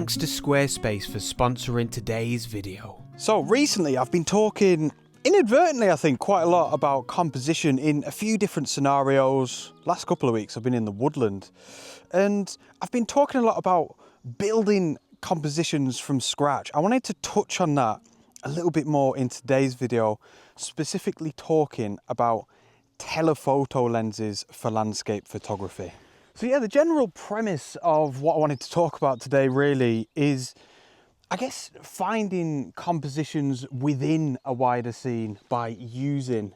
Thanks to Squarespace for sponsoring today's video. So recently I've been talking, inadvertently I think, quite a lot about composition in a few different scenarios. Last couple of weeks I've been in the Woodland and I've been talking a lot about building compositions from scratch. I wanted to touch on that a little bit more in today's video, specifically talking about telephoto lenses for landscape photography. So yeah, the general premise of what I wanted to talk about today really is, I guess, finding compositions within a wider scene by using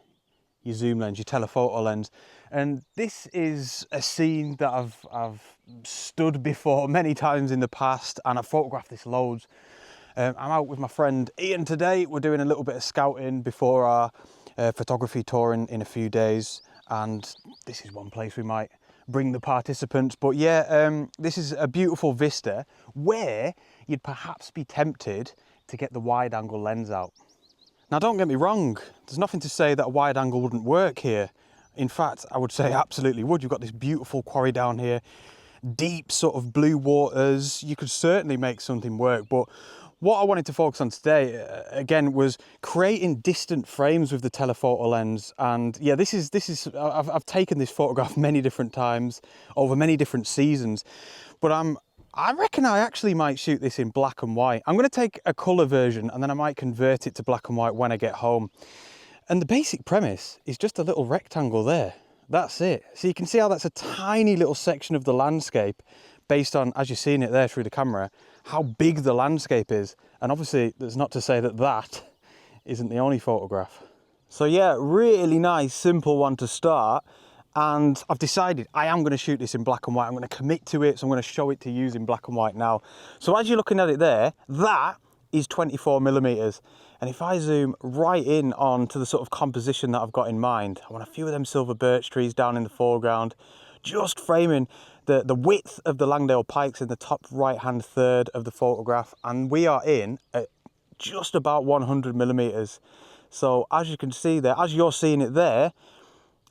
your zoom lens, your telephoto lens. And this is a scene that I've stood before many times in the past, and I've photographed this loads. I'm out with my friend Ian today. We're doing a little bit of scouting before our photography tour in a few days, and this is one place we might bring the participants. But yeah, this is a beautiful vista where you'd perhaps be tempted to get the wide angle lens out. Now don't get me wrong, there's nothing to say that a wide angle wouldn't work here. In fact, I would say absolutely would. You've got this beautiful quarry down here, deep sort of blue waters. You could certainly make something work, but what I wanted to focus on today, again, was creating distant frames with the telephoto lens. And yeah, I've taken this photograph many different times over many different seasons, but I reckon I actually might shoot this in black and white. I'm going to take a color version and then I might convert it to black and white when I get home. And the basic premise is just a little rectangle there. That's it. So you can see how that's a tiny little section of the landscape based on, as you're seeing it there through the camera, how big the landscape is. And obviously there's not to say that that isn't the only photograph. So yeah, really nice, simple one to start. And I've decided I am going to shoot this in black and white. I'm going to commit to it, so I'm going to show it to you in black and white now. So as you're looking at it there, that is 24mm. And if I zoom right in on to the sort of composition that I've got in mind, I want a few of them silver birch trees down in the foreground, just framing the width of the Langdale Pikes in the top right hand third of the photograph. And we are in at just about 100mm. So as you can see there, as you're seeing it there,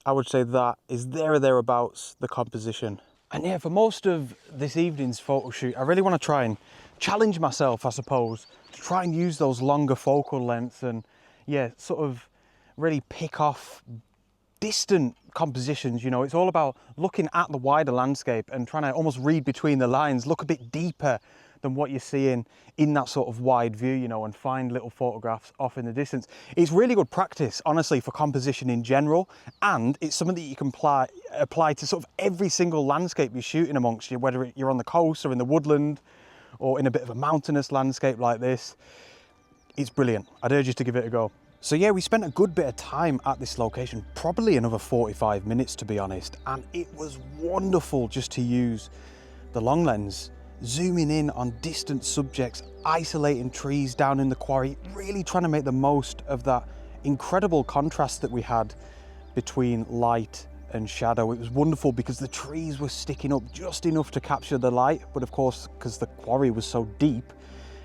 I would say that is there or thereabouts the composition. And yeah, for most of this evening's photo shoot, I really want to try and challenge myself, I suppose, to try and use those longer focal lengths and yeah, sort of really pick off distant compositions. You know, it's all about looking at the wider landscape and trying to almost read between the lines, look a bit deeper than what you're seeing in that sort of wide view, you know, and find little photographs off in the distance. It's really good practice, honestly, for composition in general, and it's something that you can apply to sort of every single landscape you're shooting amongst you, whether you're on the coast or in the woodland or in a bit of a mountainous landscape like this. It's brilliant. I'd urge you to give it a go. So yeah, we spent a good bit of time at this location, probably another 45 minutes to be honest, and it was wonderful just to use the long lens, zooming in on distant subjects, isolating trees down in the quarry, really trying to make the most of that incredible contrast that we had between light and shadow. It was wonderful because the trees were sticking up just enough to capture the light, but of course, because the quarry was so deep,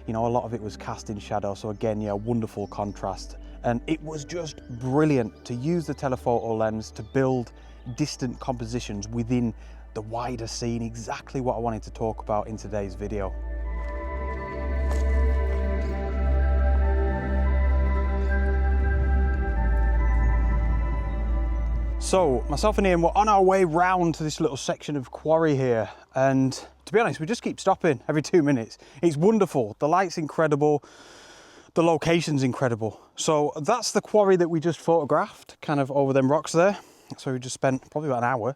you know, a lot of it was cast in shadow. So again, yeah, wonderful contrast. And it was just brilliant to use the telephoto lens to build distant compositions within the wider scene, exactly what I wanted to talk about in today's video. So myself and Ian were on our way round to this little section of quarry here, and to be honest, we just keep stopping every 2 minutes. It's wonderful, the light's incredible, the location's incredible. So that's the quarry that we just photographed, kind of over them rocks there. So we just spent probably about an hour.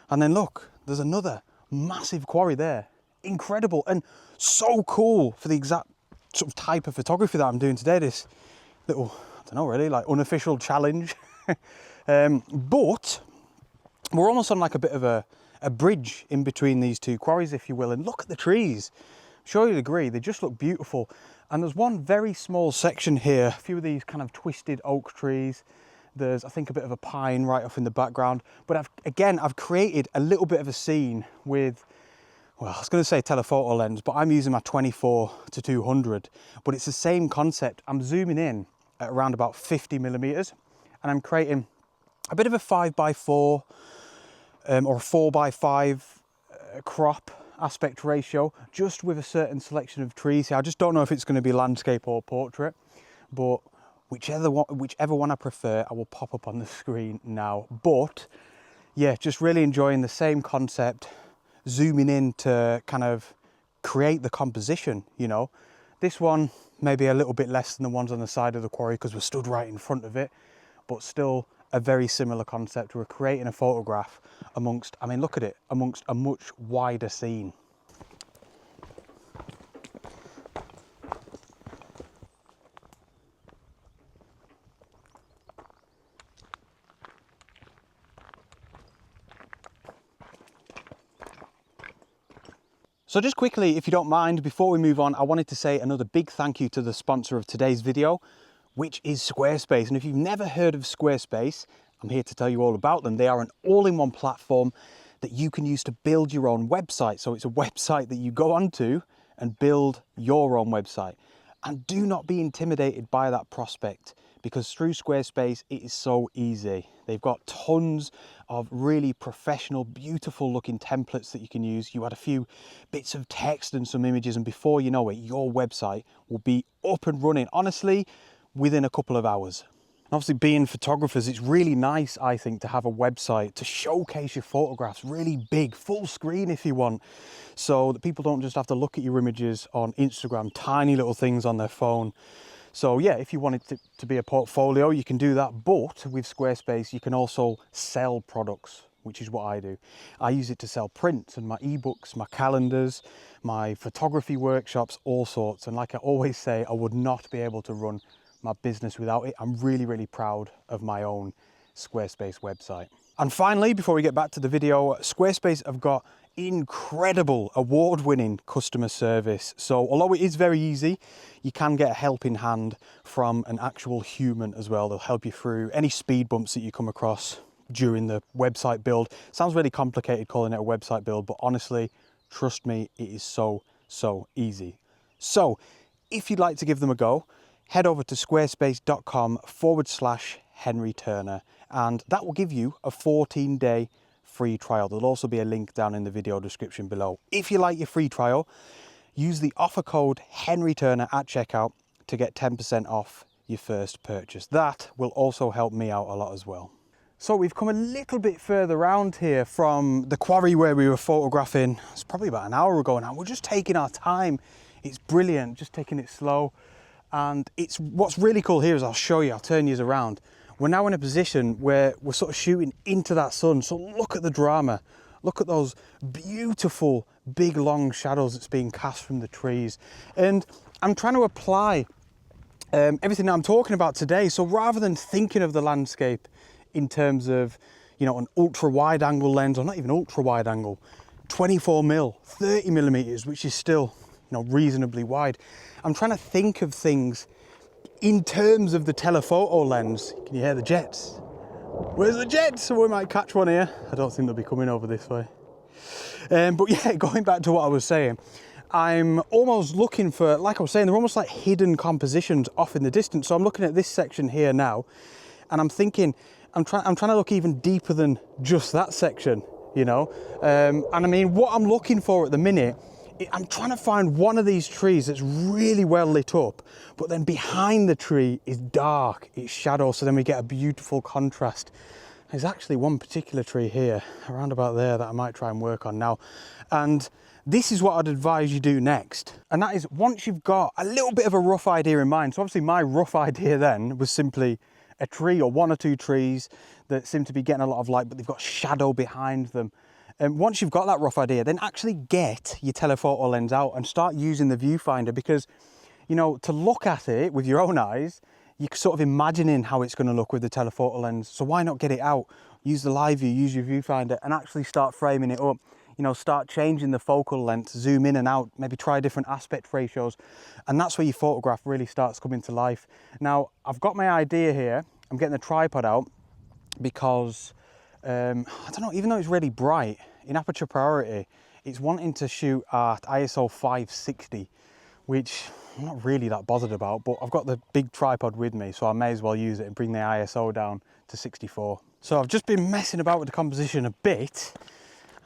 And then look, there's another massive quarry there. Incredible and so cool for the exact sort of type of photography that I'm doing today. This little, I don't know really, like unofficial challenge. But we're almost on like a bit of a bridge in between these two quarries, if you will. And look at the trees. I'm sure you'd agree, they just look beautiful. And there's one very small section here, a few of these kind of twisted oak trees. There's, I think, a bit of a pine right off in the background. But I've created a little bit of a scene with, well, I was going to say telephoto lens, but I'm using my 24-200. But it's the same concept. I'm zooming in at around about 50mm, and I'm creating a bit of a 5x4 or a 4x5 crop aspect ratio, just with a certain selection of trees here. I just don't know if it's going to be landscape or portrait, but whichever one I prefer, I will pop up on the screen now. But yeah, just really enjoying the same concept, zooming in to kind of create the composition, you know. This one maybe a little bit less than the ones on the side of the quarry because we're stood right in front of it, but still a very similar concept. We're creating a photograph amongst, I mean, look at it, amongst a much wider scene. So just quickly, if you don't mind, before we move on, I wanted to say another big thank you to the sponsor of today's video, which is Squarespace. And if you've never heard of Squarespace, I'm here to tell you all about them. They are an all-in-one platform that you can use to build your own website. So it's a website that you go onto and build your own website. And do not be intimidated by that prospect, because through Squarespace, it is so easy. They've got tons of really professional, beautiful looking templates that you can use. You add a few bits of text and some images, and before you know it, your website will be up and running, honestly, within a couple of hours. Obviously, being photographers, it's really nice, I think, to have a website to showcase your photographs really big, full screen if you want, so that people don't just have to look at your images on Instagram, tiny little things on their phone. So yeah, if you want it to be a portfolio, you can do that. But with Squarespace, you can also sell products, which is what I do. I use it to sell prints and my ebooks, my calendars, my photography workshops, all sorts. And like I always say, I would not be able to run my business without it. I'm really, really proud of my own Squarespace website. And finally, before we get back to the video, Squarespace have got incredible award-winning customer service. So although it is very easy, you can get a helping hand from an actual human as well. They'll help you through any speed bumps that you come across during the website build. Sounds really complicated calling it a website build, but honestly, trust me, it is so easy. So if you'd like to give them a go, head over to squarespace.com/Henry Turner, and that will give you a 14-day free trial. There'll also be a link down in the video description below. If you like your free trial, use the offer code Henry Turner at checkout to get 10% off your first purchase. That will also help me out a lot as well. So we've come a little bit further around here from the quarry where we were photographing. It's probably about an hour ago now. We're just taking our time. It's brilliant, just taking it slow. And it's what's really cool here is I'll show you, I'll turn you around. We're now in a position where we're sort of shooting into that sun. So look at the drama. Look at those beautiful, big, long shadows that's being cast from the trees. And I'm trying to apply everything that I'm talking about today. So rather than thinking of the landscape in terms of, you know, an ultra wide angle lens, or not even ultra wide angle, 24mm, 30mm, which is still, you know, reasonably wide. I'm trying to think of things in terms of the telephoto lens. Can you hear the jets? Where's the jets? So we might catch one here. I don't think they'll be coming over this way. But yeah, going back to what I was saying, I'm almost looking for, like I was saying, they're almost like hidden compositions off in the distance. So I'm looking at this section here now, and I'm thinking, I'm trying to look even deeper than just that section, you know? And I mean, what I'm looking for at the minute, I'm trying to find one of these trees that's really well lit up, but then behind the tree is dark, it's shadow, so then we get a beautiful contrast. There's actually one particular tree here, around about there, that I might try and work on now. And this is what I'd advise you do next. And that is, once you've got a little bit of a rough idea in mind, so obviously my rough idea then was simply a tree or one or two trees that seem to be getting a lot of light, but they've got shadow behind them. And once you've got that rough idea, then actually get your telephoto lens out and start using the viewfinder, because, you know, to look at it with your own eyes, you're sort of imagining how it's going to look with the telephoto lens. So why not get it out? Use the live view, use your viewfinder, and actually start framing it up. You know, start changing the focal length, zoom in and out, maybe try different aspect ratios. And that's where your photograph really starts coming to life. Now, I've got my idea here. I'm getting the tripod out because, I don't know, even though it's really bright, in aperture priority, it's wanting to shoot at ISO 560, which I'm not really that bothered about, but I've got the big tripod with me, so I may as well use it and bring the ISO down to 64. So I've just been messing about with the composition a bit,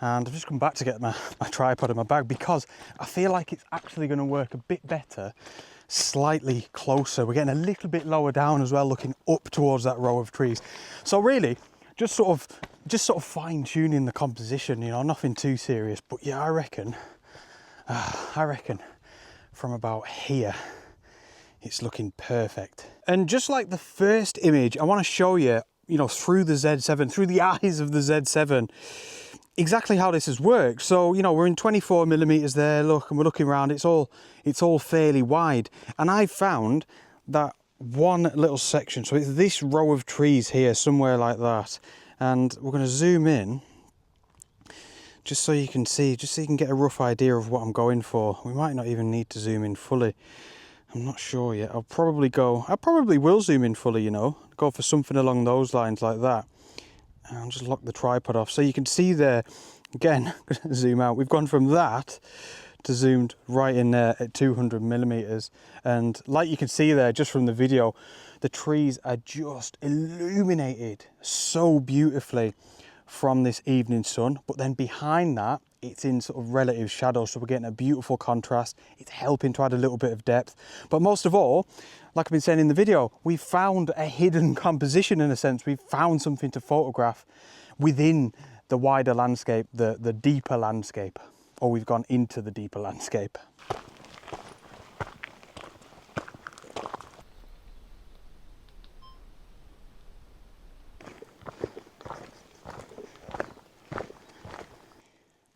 And I've just come back to get my tripod in my bag because I feel like it's actually going to work a bit better slightly closer. We're getting a little bit lower down as well, looking up towards that row of trees. So really, just sort of fine tuning the composition, you know, nothing too serious. But yeah, I reckon from about here, it's looking perfect. And just like the first image, I want to show you, you know, through the Z7, through the eyes of the Z7, exactly how this has worked. So, you know, we're in 24 millimeters there, look, and we're looking around, it's all fairly wide. And I found that one little section, so it's this row of trees here, somewhere like that. And we're going to zoom in, just so you can see, just so you can get a rough idea of what I'm going for. We might not even need to zoom in fully. I'm not sure yet. I probably will zoom in fully, you know, go for something along those lines like that. And I'll just lock the tripod off so you can see there, again, zoom out. We've gone from that to zoomed right in there at 200 millimeters. And like you can see there, just from the video, the trees are just illuminated so beautifully from this evening sun. But then behind that, it's in sort of relative shadow, so we're getting a beautiful contrast. It's helping to add a little bit of depth. But most of all, like I've been saying in the video, we found a hidden composition in a sense. We've found something to photograph within the wider landscape, the deeper landscape, or we've gone into the deeper landscape.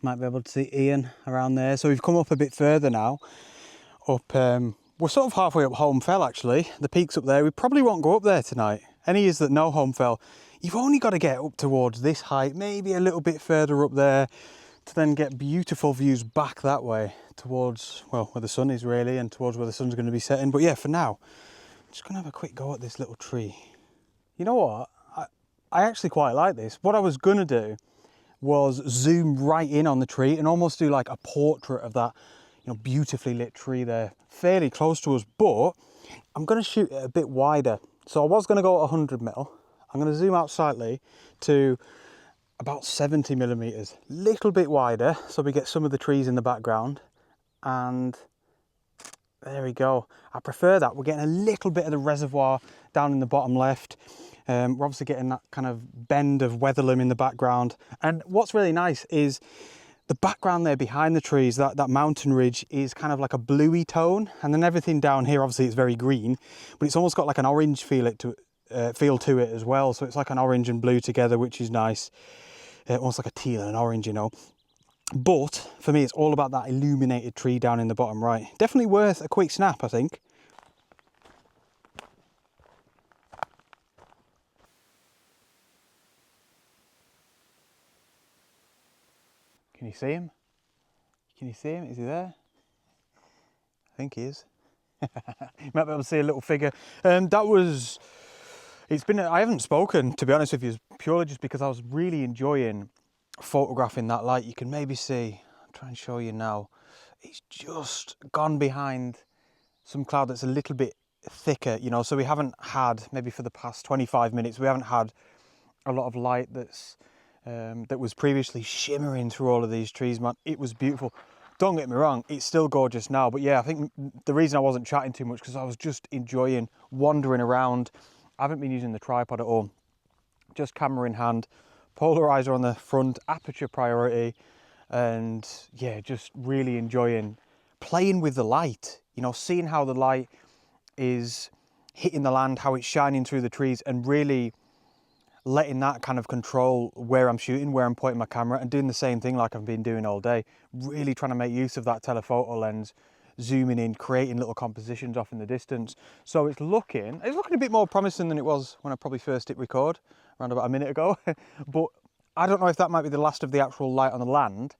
Might be able to see Ian around there. So we've come up a bit further now. We're sort of halfway up Holmfell actually. The peak's up there. We probably won't go up there tonight. Any of you that know Holmfell, you've only got to get up towards this height, maybe a little bit further up there, to then get beautiful views back that way towards, well, where the sun is really, and towards where the sun's going to be setting. But yeah, for now, I'm just going to have a quick go at this little tree. You know what? I actually quite like this. What I was going to do was zoom right in on the tree and almost do like a portrait of that, you know, beautifully lit tree there, fairly close to us, but I'm going to shoot it a bit wider. So I was going to go at 100 mil. I'm going to zoom out slightly to about 70 millimeters, little bit wider, so we get some of the trees in the background. And there we go. I prefer that. We're getting a little bit of the reservoir down in the bottom left. We're obviously getting that kind of bend of Weatherlam in the background. And what's really nice is the background there behind the trees, that mountain ridge is kind of like a bluey tone. And then everything down here, obviously it's very green, but it's almost got like an orange feel to it as well. So it's like an orange and blue together, which is nice. Almost like a teal and an orange, you know. But for me, it's all about that illuminated tree down in the bottom right. Definitely worth a quick snap, I think. Can you see him? Can you see him? Is he there? I think he is. You might be able to see a little figure. I haven't spoken, to be honest with you, purely just because I was really enjoying photographing that light. You can maybe see, I'll try and show you now, it's just gone behind some cloud that's a little bit thicker, you know, so we haven't had, maybe for the past 25 minutes, we haven't had a lot of light that was previously shimmering through all of these trees, man. It was beautiful. Don't get me wrong, it's still gorgeous now, but yeah, I think the reason I wasn't chatting too much because I was just enjoying wandering around. I haven't been using the tripod at all, just camera in hand, polarizer on the front, aperture priority, and yeah, just really enjoying playing with the light, you know, seeing how the light is hitting the land, how it's shining through the trees, and really letting that kind of control where I'm shooting, where I'm pointing my camera, and doing the same thing like I've been doing all day. Really trying to make use of that telephoto lens, zooming in, creating little compositions off in the distance. So it's looking a bit more promising than it was when I probably first hit record, around about a minute ago. But I don't know if that might be the last of the actual light on the land,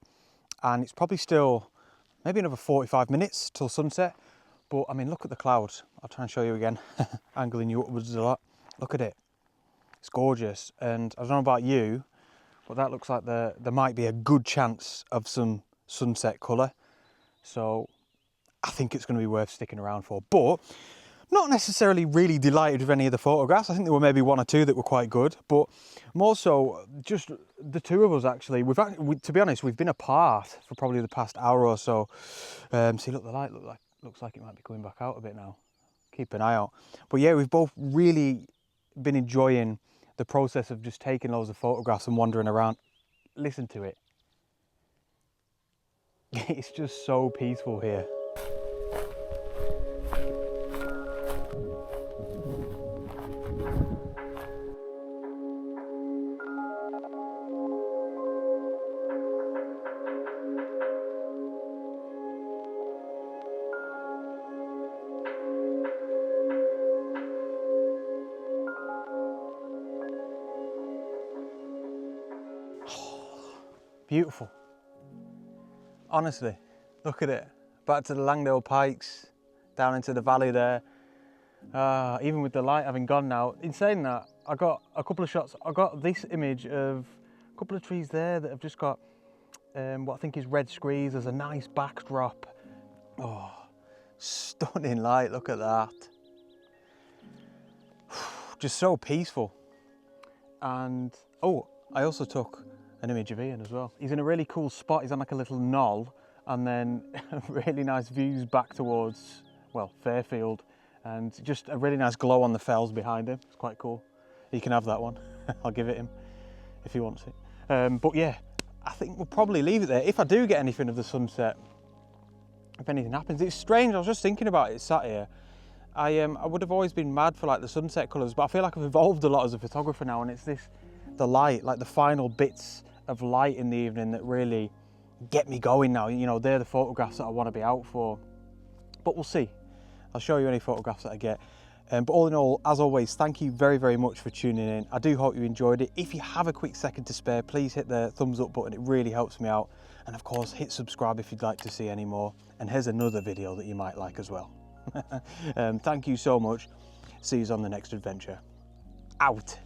and it's probably still maybe another 45 minutes till sunset. But I mean, look at the clouds. I'll try and show you again, angling you upwards a lot. Look at it. It's gorgeous, and I don't know about you, but that looks like there might be a good chance of some sunset colour. So I think it's going to be worth sticking around for. But not necessarily really delighted with any of the photographs. I think there were maybe one or two that were quite good, but more so just the two of us actually. To be honest, we've been apart for probably the past hour or so. See, look, the light looks like it might be coming back out a bit now. Keep an eye out. But yeah, we've both really been enjoying the process of just taking loads of photographs and wandering around. Listen to it. It's just so peaceful here. Beautiful. Honestly, look at it. Back to the Langdale Pikes, down into the valley there. Even with the light having gone now. In saying that, I got a couple of shots. I got this image of a couple of trees there that have just got what I think is red screes. There's a nice backdrop. Oh, stunning light, look at that. Just so peaceful. And, oh, I also took an image of Ian as well. He's in a really cool spot. He's on like a little knoll, and then really nice views back towards, well, Fairfield, and just a really nice glow on the fells behind him. It's quite cool. He can have that one. I'll give it him if he wants it. But yeah, I think we'll probably leave it there. If I do get anything of the sunset, if anything happens, it's strange. I was just thinking about it sat here. I would have always been mad for like the sunset colours, but I feel like I've evolved a lot as a photographer now, and it's the light, like the final bits of light in the evening that really get me going now. You know, they're the photographs that I want to be out for. But we'll see. I'll show you any photographs that I get. But all in all, as always, thank you very, very much for tuning in. I do hope you enjoyed it. If you have a quick second to spare, please hit the thumbs up button. It really helps me out. And of course, hit subscribe if you'd like to see any more. And here's another video that you might like as well. Thank you so much. See you on the next adventure. Out.